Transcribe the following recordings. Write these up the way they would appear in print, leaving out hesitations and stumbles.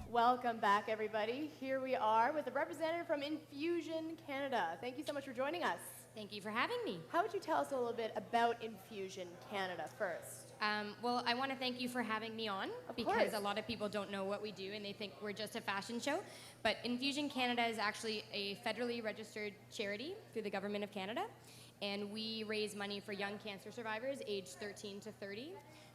Welcome back, everybody. Here we are with a representative from Infusion Canada. Thank you so much for joining us. Thank you for having me. How would you tell us a little bit about Infusion Canada first? Well, I want to thank you for having me on because course. a lot of people don't know what we do and they think we're just a fashion show. But Infusion Canada is actually a federally registered charity through the Government of Canada. And we raise money for young cancer survivors aged 13 to 30.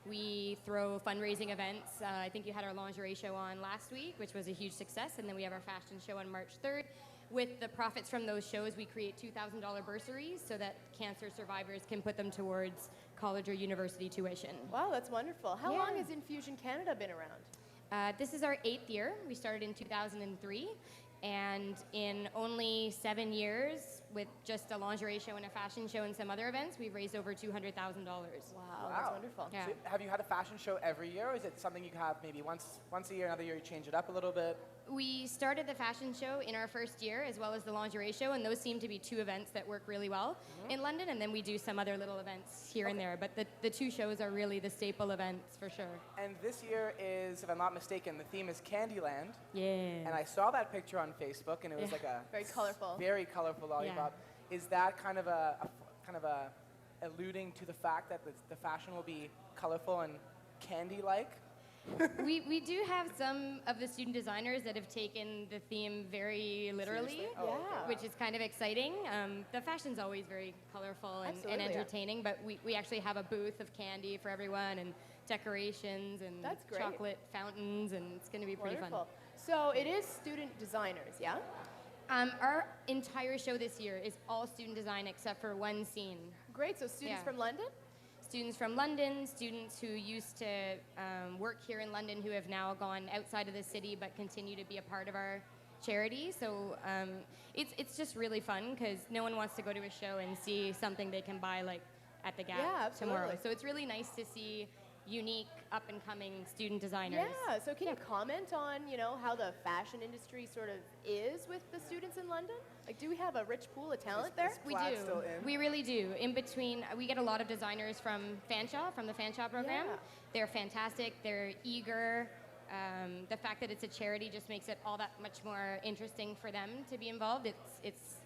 We throw fundraising events. I think you had our lingerie show on last week, which was a huge success. And then we have our fashion show on March 3rd. With the profits from those shows, we create $2,000 bursaries so that cancer survivors can put them towards college or university tuition. Wow, that's wonderful. How Yeah. long has Infusion Canada been around? This is our 8th year. We started in 2003. And in only 7 years, with just a lingerie show and a fashion show and some other events, we've raised over $200,000. Wow, that's wonderful. Yeah. So have you had a fashion show every year, or is it something you have maybe once a year, another year you change it up a little bit? We started the fashion show in our first year, as well as the lingerie show, and those seem to be two events that work really well in London, and then we do some other little events here and there, but the two shows are really the staple events for sure. And this year is, if I'm not mistaken, the theme is Candyland. Yeah. And I saw that picture on Facebook, and it was Yeah. like a Very colorful. very colorful lollipop. Is that kind of a alluding to the fact that the fashion will be colorful and candy-like? We do have some of the student designers that have taken the theme very literally, Seriously? Oh, Yeah. okay. which is kind of exciting. The fashion's always very colorful and Absolutely. entertaining, but we actually have a booth of candy for everyone and decorations and That's great. chocolate fountains, and it's going to be pretty Wonderful. So it is student designers, yeah? fun. Our entire show this year is all student design except for one scene. Great, so students Yeah. from London? Students from London, students who used to work here in London who have now gone outside of the city but continue to be a part of our charity. So it's just really fun because no one wants to go to a show and see something they can buy like at the Gap Yeah, tomorrow. absolutely. So it's really nice to see unique, up-and-coming student designers. Yeah, so can you comment on, how the fashion industry sort of is with the students in London? Like, do we have a rich pool of talent there? We Plaid do. still in? We really do. In between, we get a lot of designers from Fanshawe, from the Fanshawe program. Yeah. They're fantastic. They're eager. The fact that it's a charity just makes it all that much more interesting for them to be involved. It's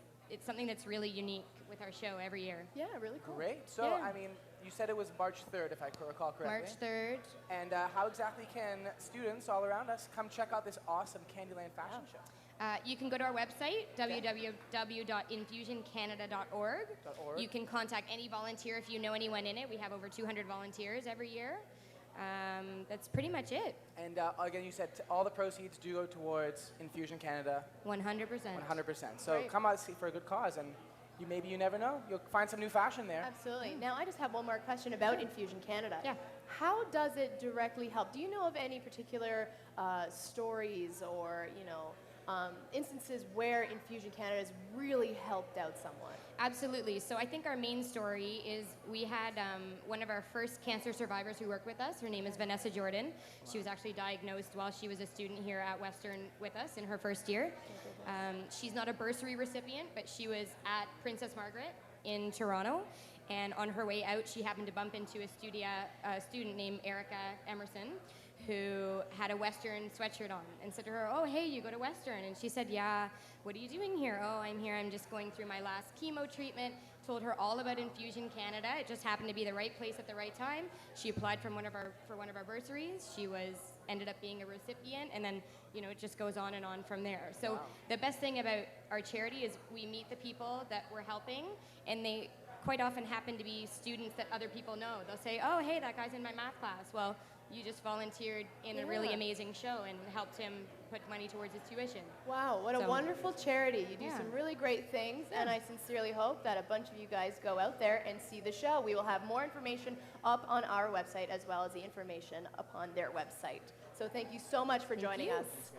something that's really unique with our show every year. Yeah, really cool. Great. So, Yeah. I mean, you said it was March 3rd, if I recall correctly. March 3rd. And how exactly can students all around us come check out this awesome Candyland fashion show? You can go to our website, www.infusioncanada.org. .org. You can contact any volunteer if you know anyone in it. We have over 200 volunteers every year. That's pretty much it. And again, you said all the proceeds do go towards Infusion Canada, 100%. 100%. So Great. come out see for a good cause, and maybe you never know, you'll find some new fashion there. Absolutely. Now, I just have one more question about Infusion Canada. Yeah. How does it directly help? Do you know of any particular stories or, instances where Infusion Canada has really helped out someone? Absolutely. So I think our main story is we had one of our first cancer survivors who worked with us. Her name is Vanessa Jordan. She was actually diagnosed while she was a student here at Western with us in her first year. She's not a bursary recipient, but she was at Princess Margaret in Toronto. And on her way out, she happened to bump into a student named Erica Emerson, who had a Western sweatshirt on, and said to her, "Oh, hey, you go to Western?" And she said, "Yeah, what are you doing here?" "Oh, I'm here, I'm just going through my last chemo treatment." Told her all about Infusion Canada. It just happened to be the right place at the right time. She applied for one of our bursaries. She ended up being a recipient, and then, it just goes on and on from there. So Wow. The best thing about our charity is we meet the people that we're helping, and they quite often happen to be students that other people know. They'll say, "Oh, hey, that guy's in my math class." Well, you just volunteered in a really Yeah. amazing show and helped him put money towards his tuition. Wow, what a So- wonderful charity. You do Yeah. some really great things, and I sincerely hope that a bunch of you guys go out there and see the show. We will have more information up on our website as well as the information upon their website. So thank you so much for joining you. us.